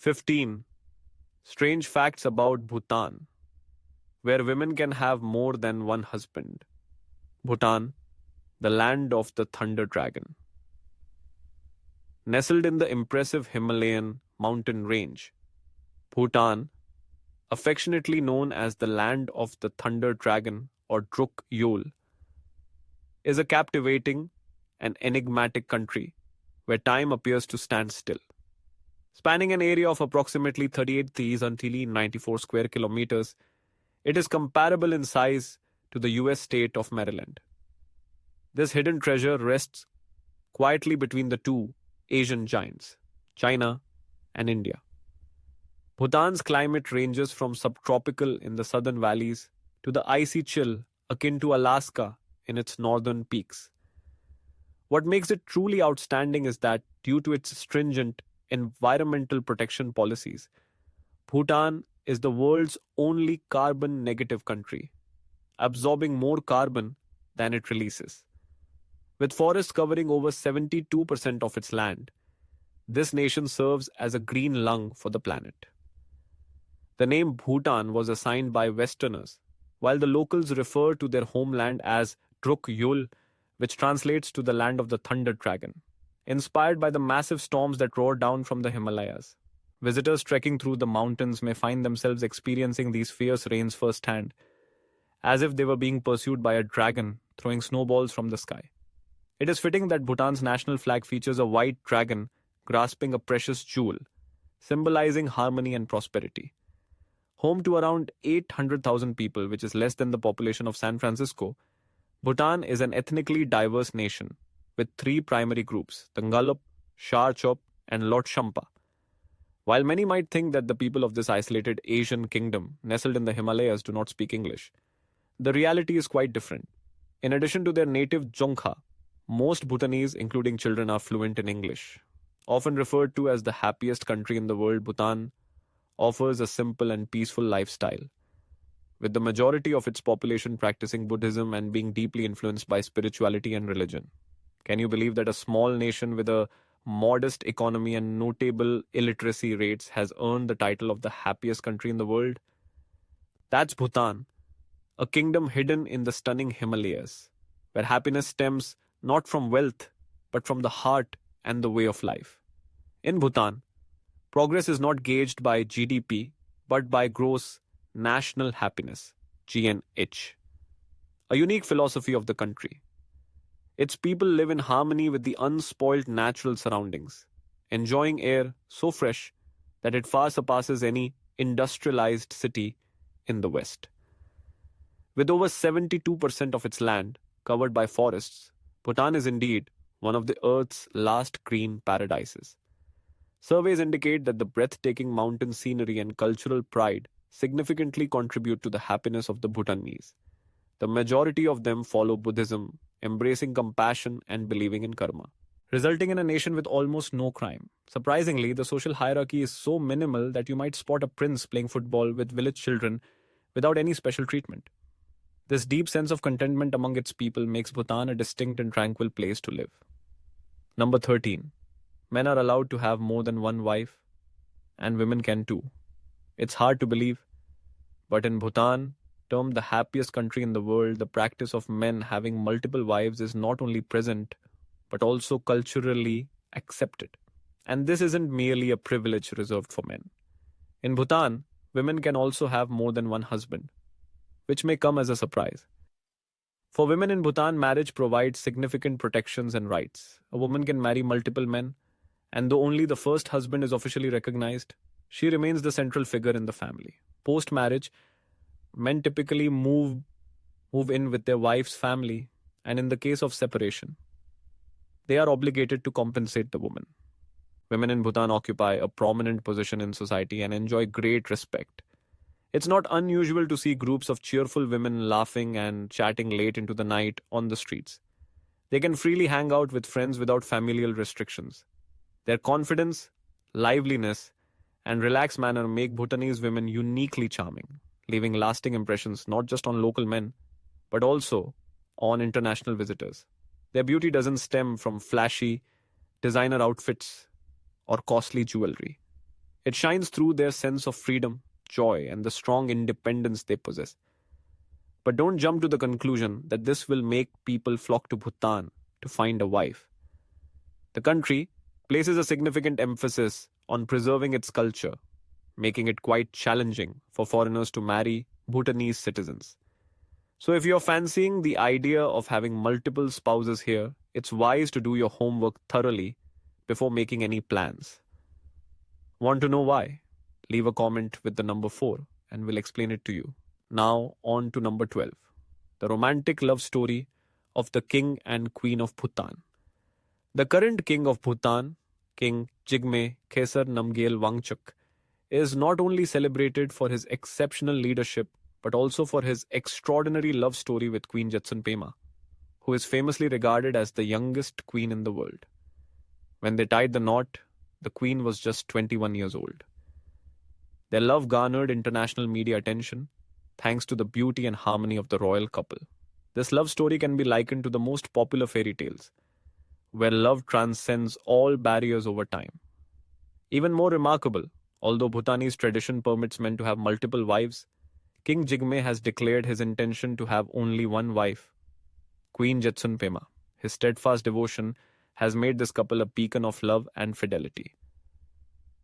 15. Strange facts about Bhutan, where women can have more than one husband. Bhutan, the land of the thunder dragon. Nestled in the impressive Himalayan mountain range, Bhutan, affectionately known as the land of the thunder dragon or Druk Yul, is a captivating and enigmatic country where time appears to stand still. Spanning an area of approximately 38,394 square kilometers, it is comparable in size to the US state of Maryland. This hidden treasure rests quietly between the two Asian giants, China and India. Bhutan's climate ranges from subtropical in the southern valleys to the icy chill akin to Alaska in its northern peaks. What makes it truly outstanding is that, due to its stringent environmental protection policies, Bhutan is the world's only carbon negative country, absorbing more carbon than it releases. With forests covering over 72% of its land, this nation serves as a green lung for the planet. The name Bhutan was assigned by Westerners, while the locals refer to their homeland as Druk Yul, which translates to the land of the thunder dragon, inspired by the massive storms that roar down from the Himalayas. Visitors trekking through the mountains may find themselves experiencing these fierce rains firsthand, as if they were being pursued by a dragon throwing snowballs from the sky. It is fitting that Bhutan's national flag features a white dragon grasping a precious jewel, symbolizing harmony and prosperity. Home to around 800,000 people, which is less than the population of San Francisco, Bhutan is an ethnically diverse nation with three primary groups, the Ngalop, Sharchop, and Lhotshampa. While many might think that the people of this isolated Asian kingdom nestled in the Himalayas do not speak English, the reality is quite different. In addition to their native Dzongkha, most Bhutanese, including children, are fluent in English. Often referred to as the happiest country in the world, Bhutan offers a simple and peaceful lifestyle, with the majority of its population practicing Buddhism and being deeply influenced by spirituality and religion. Can you believe that a small nation with a modest economy and notable illiteracy rates has earned the title of the happiest country in the world? That's Bhutan, a kingdom hidden in the stunning Himalayas, where happiness stems not from wealth, but from the heart and the way of life. In Bhutan, progress is not gauged by GDP, but by gross national happiness, GNH, a unique philosophy of the country. Its people live in harmony with the unspoiled natural surroundings, enjoying air so fresh that it far surpasses any industrialized city in the West. With over 72% of its land covered by forests, Bhutan is indeed one of the Earth's last green paradises. Surveys indicate that the breathtaking mountain scenery and cultural pride significantly contribute to the happiness of the Bhutanese. The majority of them follow Buddhism, embracing compassion and believing in karma, resulting in a nation with almost no crime. Surprisingly, the social hierarchy is so minimal that you might spot a prince playing football with village children without any special treatment. This deep sense of contentment among its people makes Bhutan a distinct and tranquil place to live. Number 13. Men are allowed to have more than one wife, and women can too. It's hard to believe, but in Bhutan, termed the happiest country in the world, the practice of men having multiple wives is not only present, but also culturally accepted. And this isn't merely a privilege reserved for men. In Bhutan, women can also have more than one husband, which may come as a surprise. For women in Bhutan, marriage provides significant protections and rights. A woman can marry multiple men, and though only the first husband is officially recognized, she remains the central figure in the family. Post-marriage, men typically move in with their wife's family, and in the case of separation, they are obligated to compensate the woman. Women in Bhutan occupy a prominent position in society and enjoy great respect. It's not unusual to see groups of cheerful women laughing and chatting late into the night on the streets. They can freely hang out with friends without familial restrictions. Their confidence, liveliness, and relaxed manner make Bhutanese women uniquely charming, leaving lasting impressions not just on local men, but also on international visitors. Their beauty doesn't stem from flashy designer outfits or costly jewelry. It shines through their sense of freedom, joy, and the strong independence they possess. But don't jump to the conclusion that this will make people flock to Bhutan to find a wife. The country places a significant emphasis on preserving its culture, making it quite challenging for foreigners to marry Bhutanese citizens. So, if you're fancying the idea of having multiple spouses here, it's wise to do your homework thoroughly before making any plans. Want to know why? Leave a comment with the number 4 and we'll explain it to you. Now, on to number 12, the romantic love story of the King and Queen of Bhutan. The current King of Bhutan, King Jigme Khesar Namgyel Wangchuk, is not only celebrated for his exceptional leadership but also for his extraordinary love story with Queen Jetsun Pema, who is famously regarded as the youngest queen in the world. When they tied the knot, the queen was just 21 years old. Their love garnered international media attention thanks to the beauty and harmony of the royal couple. This love story can be likened to the most popular fairy tales, where love transcends all barriers over time. Even more remarkable, although Bhutanese tradition permits men to have multiple wives, King Jigme has declared his intention to have only one wife, Queen Jetsun Pema. His steadfast devotion has made this couple a beacon of love and fidelity.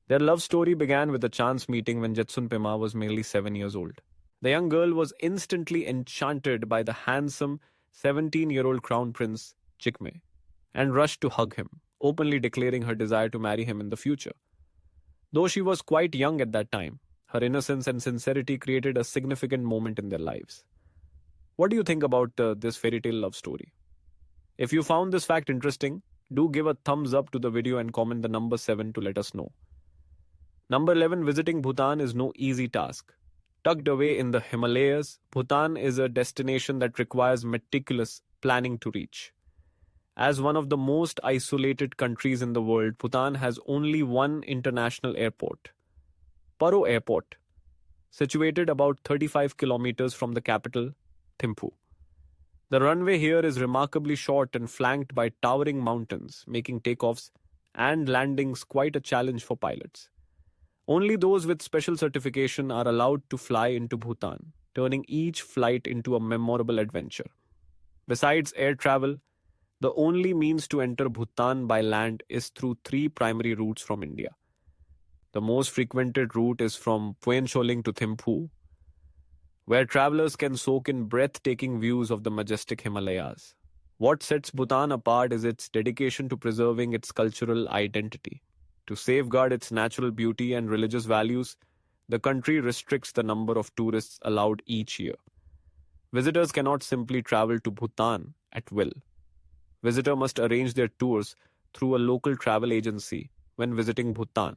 Their love story began with a chance meeting when Jetsun Pema was merely 7 years old. The young girl was instantly enchanted by the handsome 17-year-old crown prince Jigme and rushed to hug him, openly declaring her desire to marry him in the future. Though she was quite young at that time, her innocence and sincerity created a significant moment in their lives. What do you think about this fairy tale love story? If you found this fact interesting, do give a thumbs up to the video and comment the number 7 to let us know. Number 11, visiting Bhutan is no easy task. Tucked away in the Himalayas, Bhutan is a destination that requires meticulous planning to reach. As one of the most isolated countries in the world, Bhutan has only one international airport, Paro Airport, situated about 35 kilometers from the capital, Thimphu. The runway here is remarkably short and flanked by towering mountains, making takeoffs and landings quite a challenge for pilots. Only those with special certification are allowed to fly into Bhutan, turning each flight into a memorable adventure. Besides air travel, the only means to enter Bhutan by land is through 3 primary routes from India. The most frequented route is from Phuentsholing to Thimphu, where travelers can soak in breathtaking views of the majestic Himalayas. What sets Bhutan apart is its dedication to preserving its cultural identity. To safeguard its natural beauty and religious values, the country restricts the number of tourists allowed each year. Visitors cannot simply travel to Bhutan at will. Visitors must arrange their tours through a local travel agency when visiting Bhutan.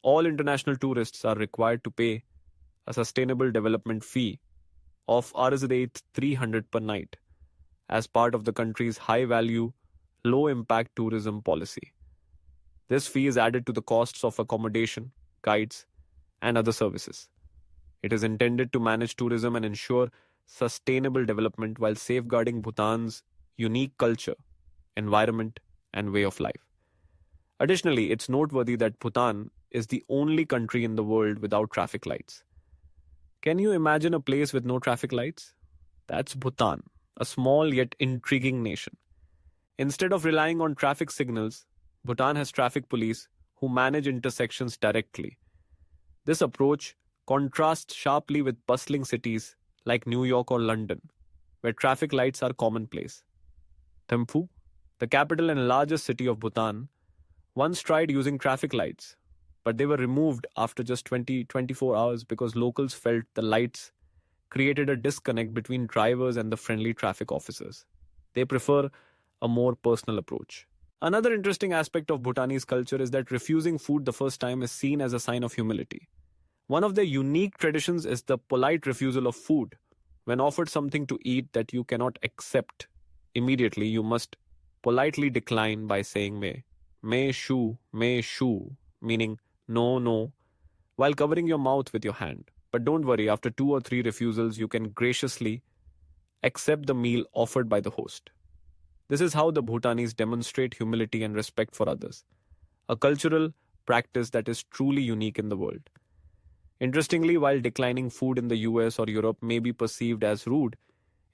All international tourists are required to pay a sustainable development fee of Rs 300 per night as part of the country's high-value, low-impact tourism policy. This fee is added to the costs of accommodation, guides, and other services. It is intended to manage tourism and ensure sustainable development while safeguarding Bhutan's unique culture, environment, and way of life. Additionally, it's noteworthy that Bhutan is the only country in the world without traffic lights. Can you imagine a place with no traffic lights? That's Bhutan, a small yet intriguing nation. Instead of relying on traffic signals, Bhutan has traffic police who manage intersections directly. This approach contrasts sharply with bustling cities like New York or London, where traffic lights are commonplace. Thimphu, the capital and largest city of Bhutan, once tried using traffic lights, but they were removed after just 24 hours because locals felt the lights created a disconnect between drivers and the friendly traffic officers. They prefer a more personal approach. Another interesting aspect of Bhutanese culture is that refusing food the first time is seen as a sign of humility. One of their unique traditions is the polite refusal of food. When offered something to eat that you cannot accept immediately, you must politely decline by saying me shu, meaning no, no, while covering your mouth with your hand. But don't worry, after 2 or 3 refusals, you can graciously accept the meal offered by the host. This is how the Bhutanese demonstrate humility and respect for others, a cultural practice that is truly unique in the world. Interestingly, while declining food in the US or Europe may be perceived as rude,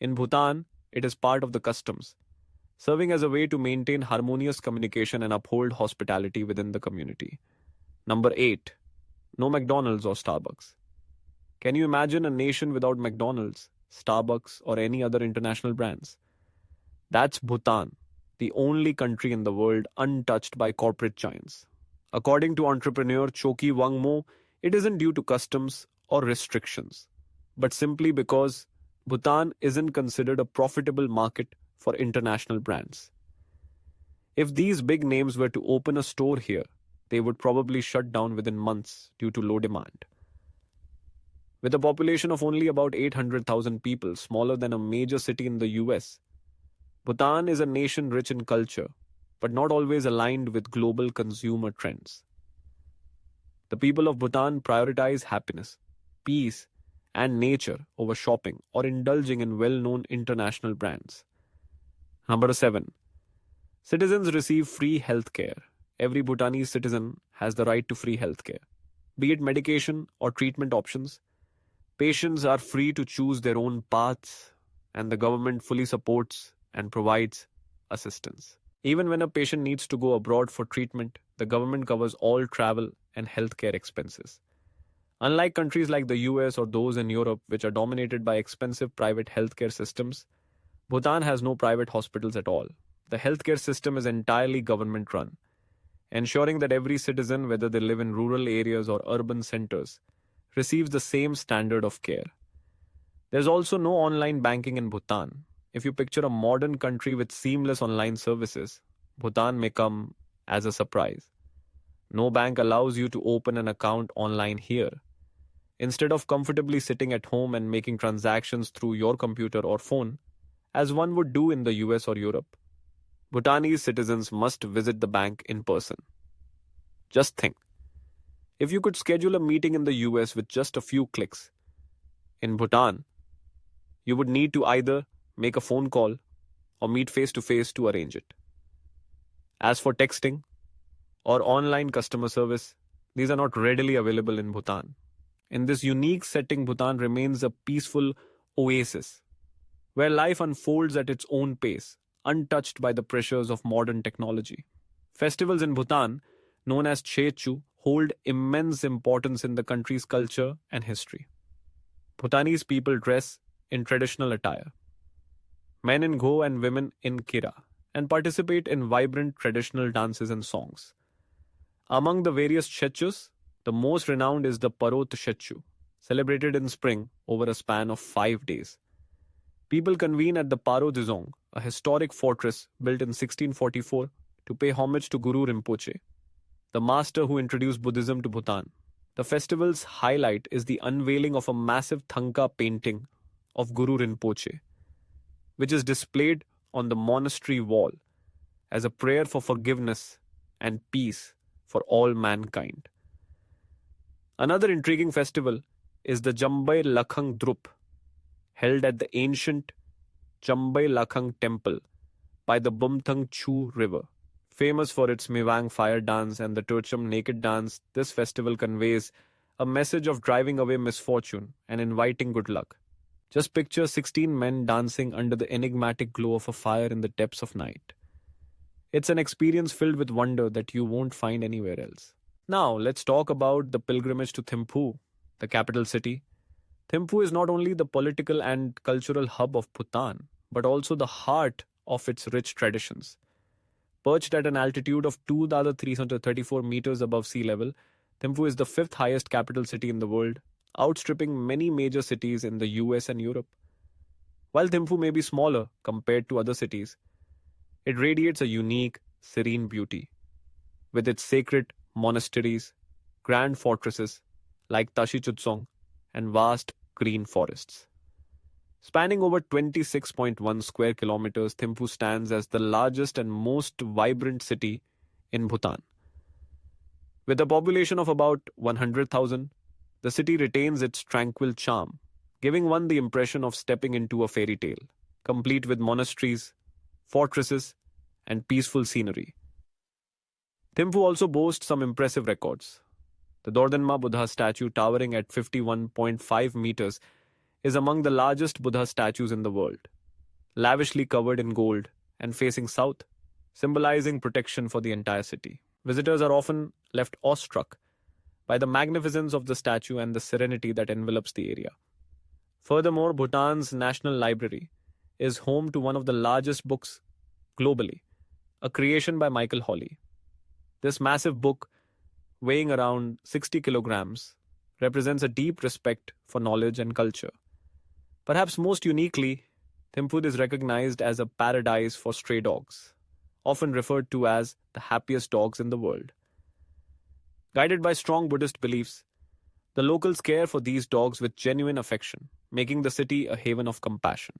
in Bhutan it is part of the customs, serving as a way to maintain harmonious communication and uphold hospitality within the community. Number 8. No McDonald's or Starbucks. Can you imagine a nation without McDonald's, Starbucks, or any other international brands? That's Bhutan, the only country in the world untouched by corporate giants. According to entrepreneur Choki Wangmo, it isn't due to customs or restrictions, but simply because Bhutan isn't considered a profitable market for international brands. If these big names were to open a store here, they would probably shut down within months due to low demand. With a population of only about 800,000 people, smaller than a major city in the US, Bhutan is a nation rich in culture, but not always aligned with global consumer trends. The people of Bhutan prioritize happiness, peace, and nature over shopping or indulging in well known international brands. Number 7. Citizens receive free health care. Every Bhutanese citizen has the right to free health care. Be it medication or treatment options, patients are free to choose their own paths, and the government fully supports and provides assistance. Even when a patient needs to go abroad for treatment, the government covers all travel and healthcare expenses. Unlike countries like the US or those in Europe, which are dominated by expensive private healthcare systems, Bhutan has no private hospitals at all. The healthcare system is entirely government run, ensuring that every citizen, whether they live in rural areas or urban centers, receives the same standard of care. There's also no online banking in Bhutan. If you picture a modern country with seamless online services, Bhutan may come as a surprise. No bank allows you to open an account online here. Instead of comfortably sitting at home and making transactions through your computer or phone, as one would do in the US or Europe, Bhutanese citizens must visit the bank in person. Just think, if you could schedule a meeting in the US with just a few clicks, in Bhutan, you would need to either make a phone call or meet face to face to arrange it. As for texting or online customer service, these are not readily available in Bhutan. In this unique setting, Bhutan remains a peaceful oasis where life unfolds at its own pace, untouched by the pressures of modern technology. Festivals in Bhutan, known as Chechu, hold immense importance in the country's culture and history. Bhutanese people dress in traditional attire, men in Go and women in Kira, and participate in vibrant traditional dances and songs. Among the various Chechus, the most renowned is the Parot Chechu, celebrated in spring over a span of 5 days. People convene at the Paro Dizong, a historic fortress built in 1644 to pay homage to Guru Rinpoche, the master who introduced Buddhism to Bhutan. The festival's highlight is the unveiling of a massive Thangka painting of Guru Rinpoche, which is displayed on the monastery wall as a prayer for forgiveness and peace for all mankind. Another intriguing festival is the Jambai Lakhang Drup, held at the ancient Jambai Lakhang temple by the Bumthang Chu River. Famous for its Miwang fire dance and the Turcham naked dance, this festival conveys a message of driving away misfortune and inviting good luck. Just picture 16 men dancing under the enigmatic glow of a fire in the depths of night. It's an experience filled with wonder that you won't find anywhere else. Now, let's talk about the pilgrimage to Thimphu, the capital city. Thimphu is not only the political and cultural hub of Bhutan, but also the heart of its rich traditions. Perched at an altitude of 2,334 meters above sea level, Thimphu is the fifth highest capital city in the world, outstripping many major cities in the US and Europe. While Thimphu may be smaller compared to other cities, it radiates a unique, serene beauty. With its sacred monasteries, grand fortresses like Tashi-Chutsong, and vast green forests. Spanning over 26.1 square kilometers, Thimphu stands as the largest and most vibrant city in Bhutan. With a population of about 100,000, the city retains its tranquil charm, giving one the impression of stepping into a fairy tale, complete with monasteries, fortresses, and peaceful scenery. Thimphu also boasts some impressive records. The Dordhanma Buddha statue, towering at 51.5 meters, is among the largest Buddha statues in the world, lavishly covered in gold and facing south, symbolizing protection for the entire city. Visitors are often left awestruck by the magnificence of the statue and the serenity that envelops the area. Furthermore, Bhutan's National Library is home to one of the largest books globally, a creation by Michael Hawley. This massive book, weighing around 60 kilograms, represents a deep respect for knowledge and culture. Perhaps most uniquely, Thimphu is recognized as a paradise for stray dogs, often referred to as the happiest dogs in the world. Guided by strong Buddhist beliefs, the locals care for these dogs with genuine affection, making the city a haven of compassion.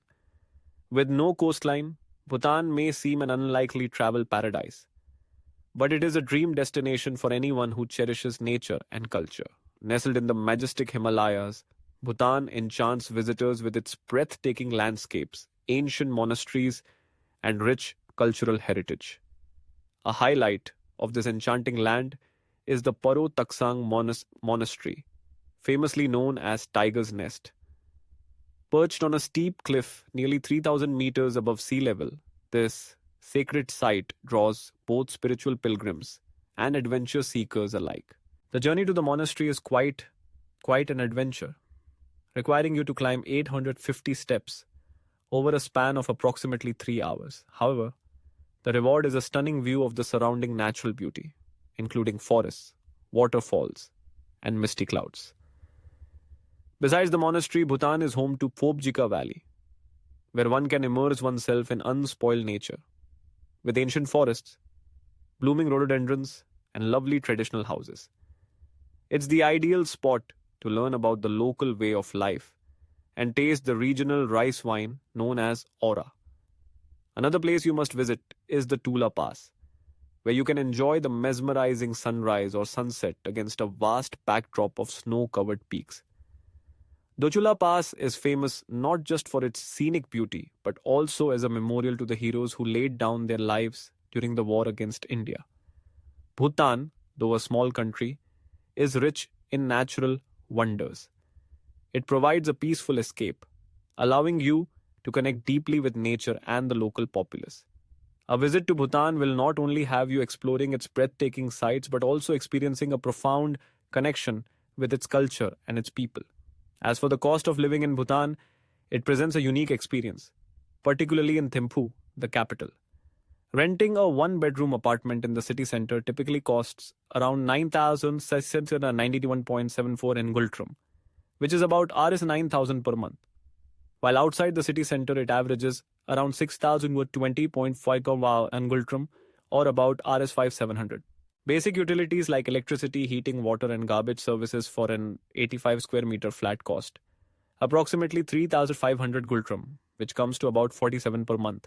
With no coastline, Bhutan may seem an unlikely travel paradise, but it is a dream destination for anyone who cherishes nature and culture. Nestled in the majestic Himalayas, Bhutan enchants visitors with its breathtaking landscapes, ancient monasteries, and rich cultural heritage. A highlight of this enchanting land is the Paro Taksang Monastery, famously known as Tiger's Nest. Perched on a steep cliff nearly 3,000 meters above sea level, this sacred site draws both spiritual pilgrims and adventure seekers alike. The journey to the monastery is quite an adventure, requiring you to climb 850 steps over a span of approximately 3 hours. However, the reward is a stunning view of the surrounding natural beauty, including forests, waterfalls, and misty clouds. Besides the monastery, Bhutan is home to Phobjika Valley, where one can immerse oneself in unspoiled nature, with ancient forests, blooming rhododendrons, and lovely traditional houses. It's the ideal spot to learn about the local way of life and taste the regional rice wine known as Aura. Another place you must visit is the Tula Pass, where you can enjoy the mesmerizing sunrise or sunset against a vast backdrop of snow-covered peaks. Dochula Pass is famous not just for its scenic beauty, but also as a memorial to the heroes who laid down their lives during the war against India. Bhutan, though a small country, is rich in natural wonders. It provides a peaceful escape, allowing you to connect deeply with nature and the local populace. A visit to Bhutan will not only have you exploring its breathtaking sights, but also experiencing a profound connection with its culture and its people. As for the cost of living in Bhutan, it presents a unique experience, particularly in Thimphu, the capital. Renting a one-bedroom apartment in the city center typically costs around 9,691.74 in Gultrum, which is about Rs 9,000 per month. While outside the city center, it averages around 6,020.5 in Gultrum, or about Rs 5,700. Basic utilities like electricity, heating, water, and garbage services for an 85 square meter flat cost approximately 3,500 Gultrum, which comes to about 47 per month.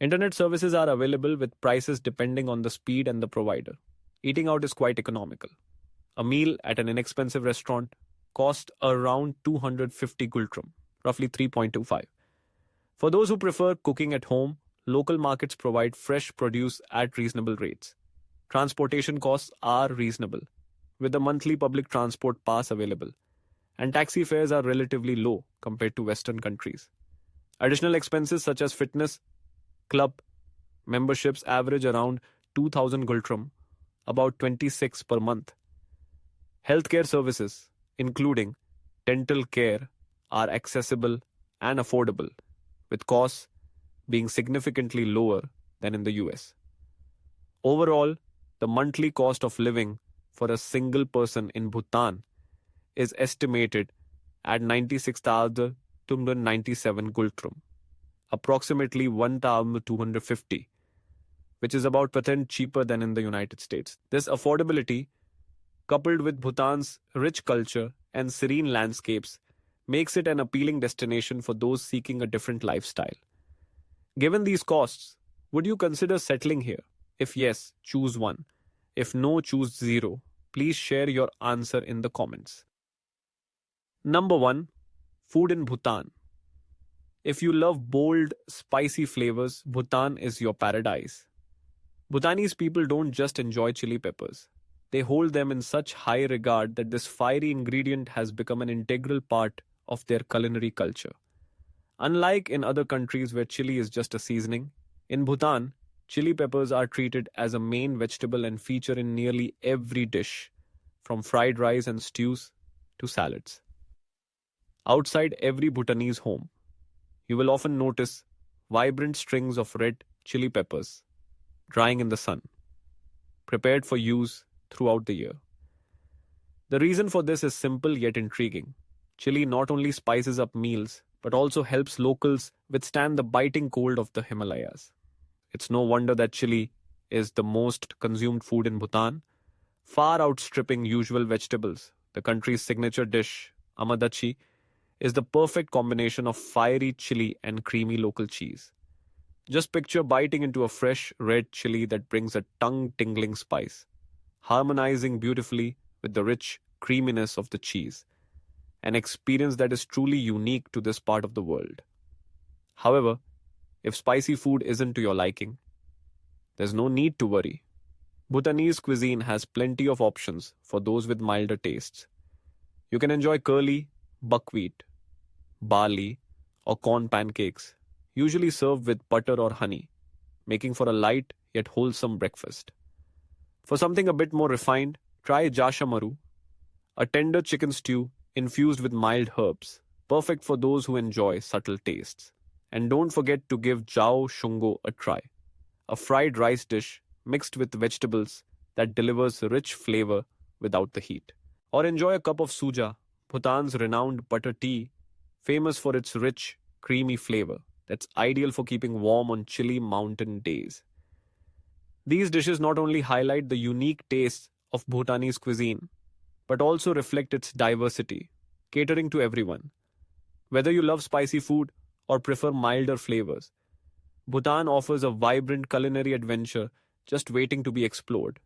Internet services are available with prices depending on the speed and the provider. Eating out is quite economical. A meal at an inexpensive restaurant costs around 250 Gultrum, roughly 3.25. For those who prefer cooking at home, local markets provide fresh produce at reasonable rates. Transportation costs are reasonable, with a monthly public transport pass available, and taxi fares are relatively low compared to Western countries. Additional expenses such as fitness, club memberships average around 2,000 Gultrum, about 26 per month. Healthcare services, including dental care, are accessible and affordable, with costs being significantly lower than in the US. Overall, the monthly cost of living for a single person in Bhutan is estimated at 96,297 Gultrum, approximately 1,250, which is about % cheaper than in the United States. This affordability, coupled with Bhutan's rich culture and serene landscapes, makes it an appealing destination for those seeking a different lifestyle. Given these costs, would you consider settling here? If yes, choose 1. If no, choose 0. Please share your answer in the comments. Number 1. Food in Bhutan. If you love bold, spicy flavors, Bhutan is your paradise. Bhutanese people don't just enjoy chili peppers. They hold them in such high regard that this fiery ingredient has become an integral part of their culinary culture. Unlike in other countries where chili is just a seasoning, in Bhutan, chili peppers are treated as a main vegetable and feature in nearly every dish, from fried rice and stews to salads. Outside every Bhutanese home, you will often notice vibrant strings of red chili peppers drying in the sun, prepared for use throughout the year. The reason for this is simple yet intriguing. Chili not only spices up meals, but also helps locals withstand the biting cold of the Himalayas. It's no wonder that chili is the most consumed food in Bhutan, far outstripping usual vegetables. The country's signature dish, amadachi, is the perfect combination of fiery chili and creamy local cheese. Just picture biting into a fresh red chili that brings a tongue tingling spice, harmonizing beautifully with the rich creaminess of the cheese, an experience that is truly unique to this part of the world. However, if spicy food isn't to your liking, there's no need to worry. Bhutanese cuisine has plenty of options for those with milder tastes. You can enjoy curly, buckwheat, barley, or corn pancakes, usually served with butter or honey, making for a light yet wholesome breakfast. For something a bit more refined, try jasha, a tender chicken stew infused with mild herbs, perfect for those who enjoy subtle tastes. And don't forget to give jao shungo a try, a fried rice dish mixed with vegetables that delivers rich flavor without the heat. Or enjoy a cup of suja, Bhutan's renowned butter tea, famous for its rich, creamy flavor that's ideal for keeping warm on chilly mountain days. These dishes not only highlight the unique tastes of Bhutanese cuisine, but also reflect its diversity, catering to everyone. Whether you love spicy food or prefer milder flavors, Bhutan offers a vibrant culinary adventure just waiting to be explored.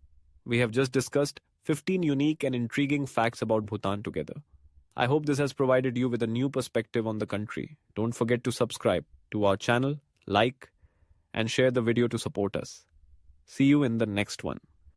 We have just discussed 15 unique and intriguing facts about Bhutan together. I hope this has provided you with a new perspective on the country. Don't forget to subscribe to our channel, like, and share the video to support us. See you in the next one.